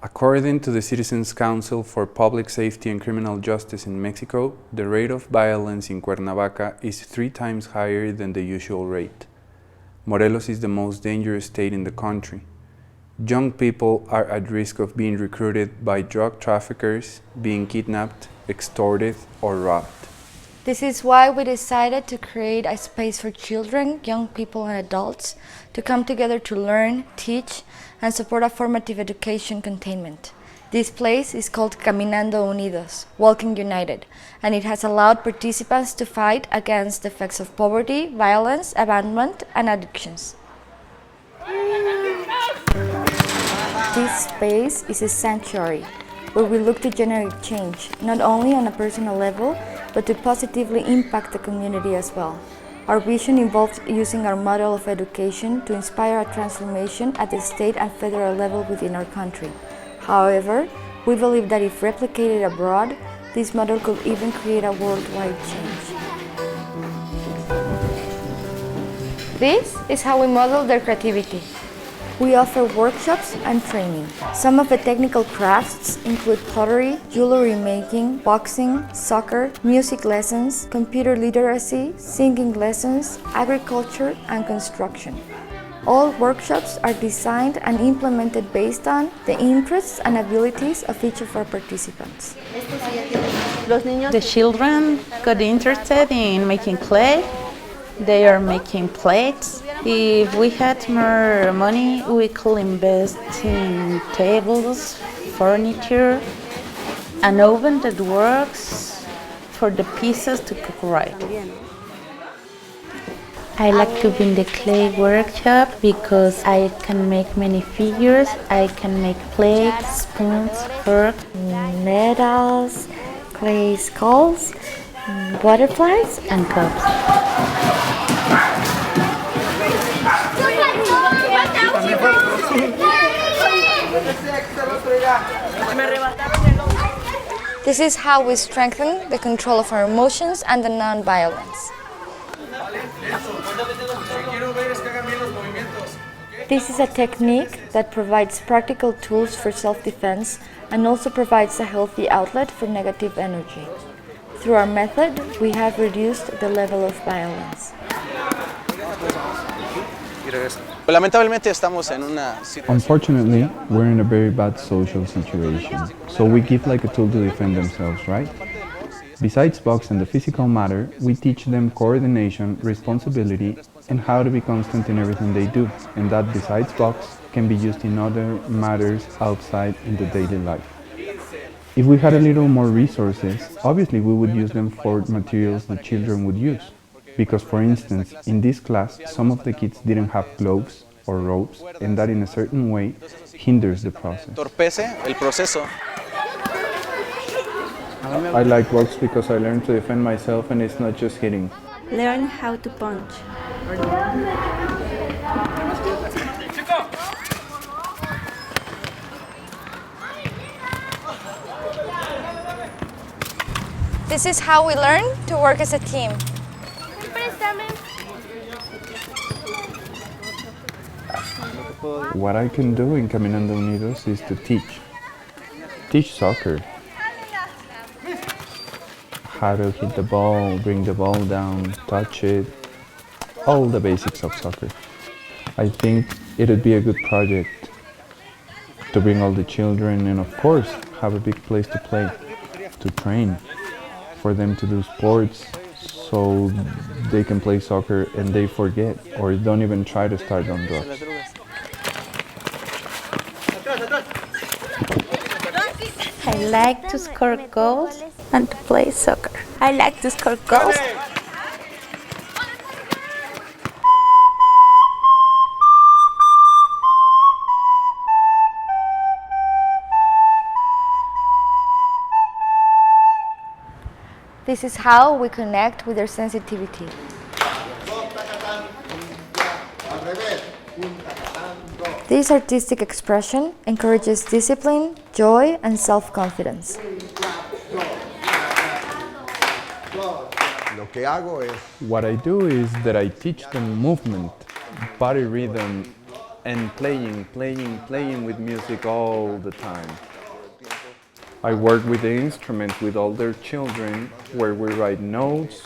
According to the Citizens Council for Public Safety and Criminal Justice in Mexico, the rate of violence in Cuernavaca is 3 times higher than the usual rate. Morelos is the most dangerous state in the country. Young people are at risk of being recruited by drug traffickers, being kidnapped, extorted, or robbed. This is why we decided to create a space for children, young people, and adults to come together to learn, teach, and support a formative education containment. This place is called Caminando Unidos, Walking United, and it has allowed participants to fight against the effects of poverty, violence, abandonment, and addictions. This space is a sanctuary where we look to generate change, not only on a personal level, but to positively impact the community as well. Our vision involves using our model of education to inspire a transformation at the state and federal level within our country. However, we believe that if replicated abroad, this model could even create a worldwide change. This is how we model their creativity. We offer workshops and training. Some of the technical crafts include pottery, jewelry making, boxing, soccer, music lessons, computer literacy, singing lessons, agriculture, and construction. All workshops are designed and implemented based on the interests and abilities of each of our participants. The children got interested in making clay. They are making plates. If we had more money, we could invest in tables, furniture, an oven that works for the pieces to cook right. I like to be in the clay workshop because I can make many figures. I can make plates, spoons, forks, Medals, clay skulls, butterflies, and cups. This is how we strengthen the control of our emotions and the non-violence. This is a technique that provides practical tools for self-defense and also provides a healthy outlet for negative energy. Through our method, we have reduced the level of violence. Unfortunately, we're in a very bad social situation, so we give like a tool to defend themselves, right? Besides box and the physical matter, we teach them coordination, responsibility, and how to be constant in everything they do, and that besides box can be used in other matters outside in the daily life. If we had a little more resources, obviously we would use them for materials the children would use. Because, for instance, in this class, some of the kids didn't have gloves or ropes, and that in a certain way hinders the process. I like box because I learned to defend myself and it's not just hitting. Learn how to punch. This is how we learn to work as a team. What I can do in Caminando Unidos is to teach soccer. How to hit the ball, bring the ball down, touch it, all the basics of soccer. I think it would be a good project to bring all the children and of course have a big place to play, to train, for them to do sports so they can play soccer and they forget or don't even try to start on drugs. I like to score goals and to play soccer. I like to score goals. This is how we connect with their sensitivity. This artistic expression encourages discipline, joy, and self-confidence. What I do is that I teach them movement, body rhythm, and playing with music all the time. I work with the instruments with all their children, where we write notes,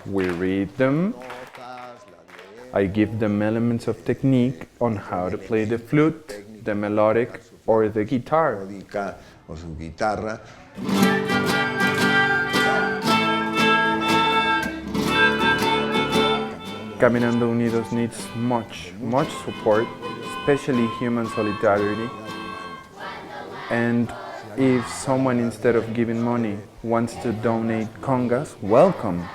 we read them, I give them elements of technique on how to play the flute, the melodic, or the guitar. O su guitarra. Caminando Unidos needs much support, especially human solidarity. And if someone, instead of giving money, wants to donate congas, welcome.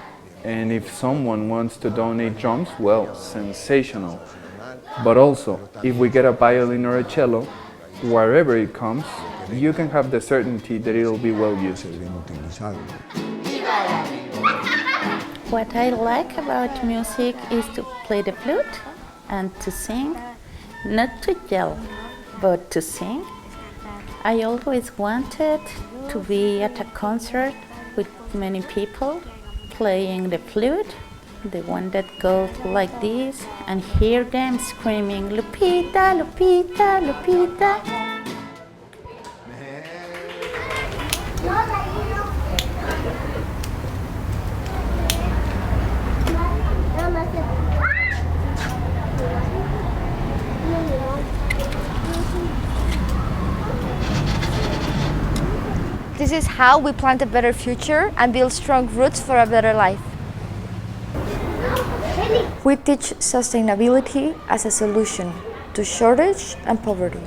And if someone wants to donate drums, well, sensational. But also, if we get a violin or a cello, wherever it comes, you can have the certainty that it'll be well used. What I like about music is to play the flute and to sing, not to yell, but to sing. I always wanted to be at a concert with many people playing the flute, the one that goes like this, and hear them screaming, Lupita, Lupita, Lupita. This is how we plant a better future and build strong roots for a better life. We teach sustainability as a solution to shortage and poverty.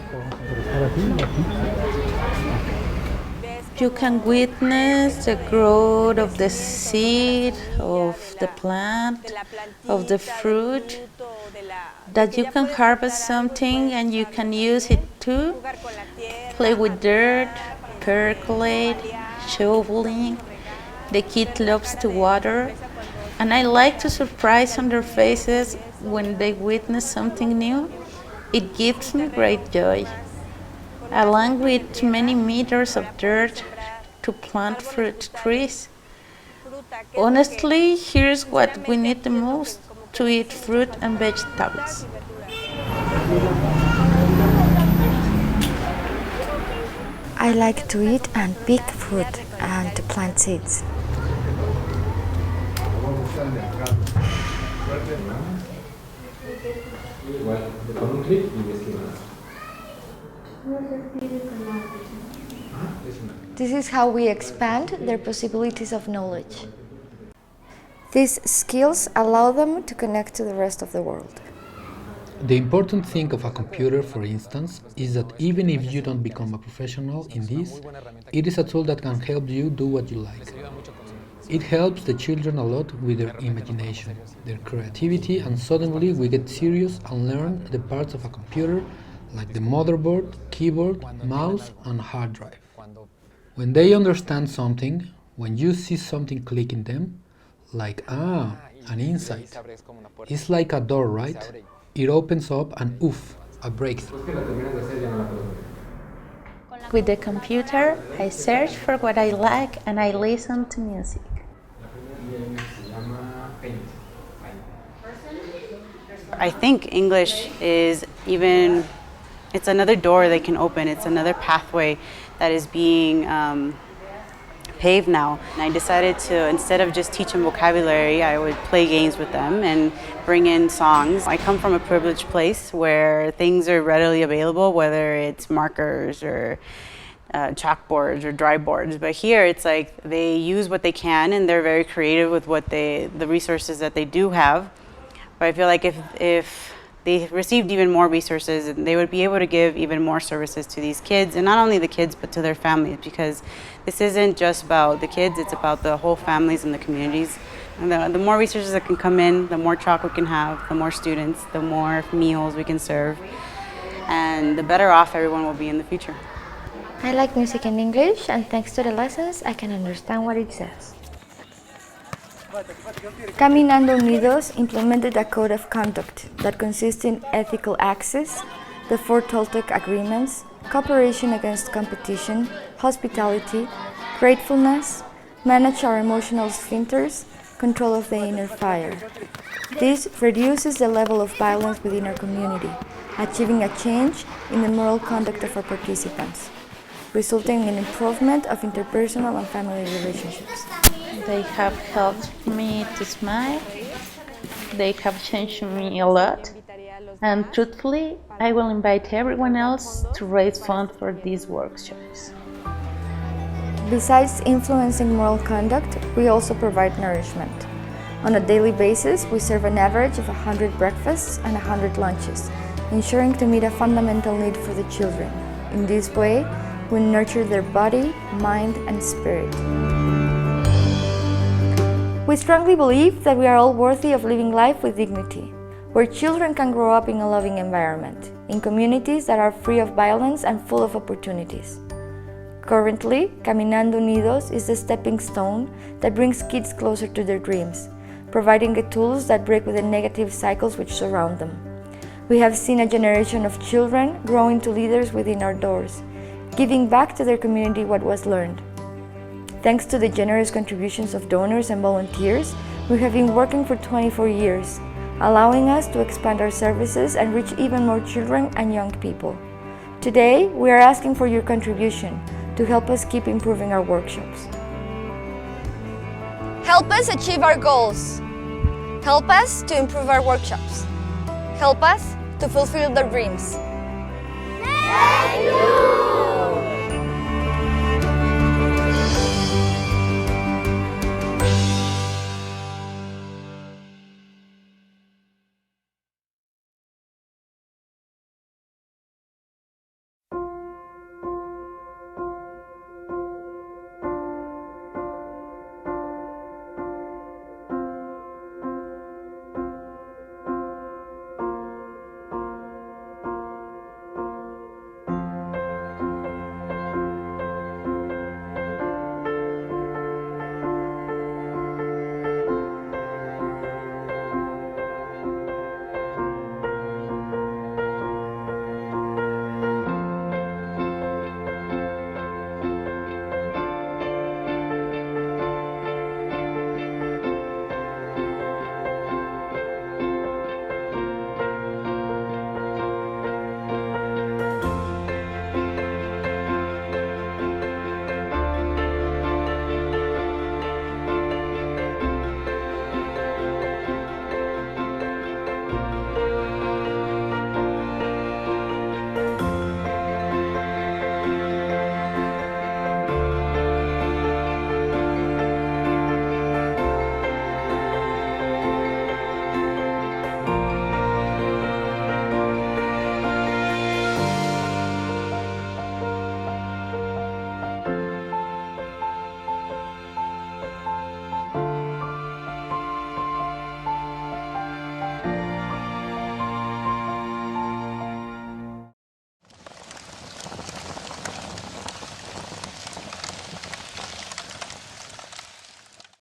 You can witness the growth of the seed, of the plant, of the fruit, that you can harvest something and you can use it to play with dirt, percolate, shoveling. The kid loves to water, and I like to surprise on their faces when they witness something new. It gives me great joy. Along with many meters of dirt to plant fruit trees. Honestly, here's what we need the most: to eat fruit and vegetables. I like to eat and pick fruit and to plant seeds. This is how we expand their possibilities of knowledge. These skills allow them to connect to the rest of the world. The important thing of a computer, for instance, is that even if you don't become a professional in this, it is a tool that can help you do what you like. It helps the children a lot with their imagination, their creativity, and suddenly we get serious and learn the parts of a computer like the motherboard, keyboard, mouse, and hard drive. When they understand something, when you see something click in them, like, an insight. It's like a door, right? It opens up and oof, a breakthrough. With the computer, I search for what I like and I listen to music. I think English is it's another door they can open. It's another pathway that is being paved now. And I decided to, instead of just teaching vocabulary, I would play games with them and bring in songs. I come from a privileged place where things are readily available, whether it's markers or chalkboards or dry boards. But here it's like they use what they can and they're very creative with the resources that they do have. But I feel like if they received even more resources, they would be able to give even more services to these kids, and not only the kids, but to their families, because this isn't just about the kids, it's about the whole families and the communities. And the more resources that can come in, the more chalk we can have, the more students, the more meals we can serve, and the better off everyone will be in the future. I like music in English, and thanks to the lessons, I can understand what it says. Caminando Unidos implemented a code of conduct that consists in ethical access, the 4 Toltec agreements, cooperation against competition, hospitality, gratefulness, manage our emotional sphincters, control of the inner fire. This reduces the level of violence within our community achieving a change in the moral conduct of our participants, resulting in improvement of interpersonal and family relationships. They have helped me to smile. They have changed me a lot. And truthfully, I will invite everyone else to raise funds for these workshops. Besides influencing moral conduct, we also provide nourishment. On a daily basis, we serve an average of 100 breakfasts and 100 lunches, ensuring to meet a fundamental need for the children. In this way, we nurture their body, mind, and spirit. We strongly believe that we are all worthy of living life with dignity, where children can grow up in a loving environment, in communities that are free of violence and full of opportunities. Currently, Caminando Unidos is the stepping stone that brings kids closer to their dreams, providing the tools that break with the negative cycles which surround them. We have seen a generation of children grow into leaders within our doors, giving back to their community what was learned. Thanks to the generous contributions of donors and volunteers, we have been working for 24 years, allowing us to expand our services and reach even more children and young people. Today, we are asking for your contribution to help us keep improving our workshops. Help us achieve our goals. Help us to improve our workshops. Help us to fulfill their dreams. Thank you.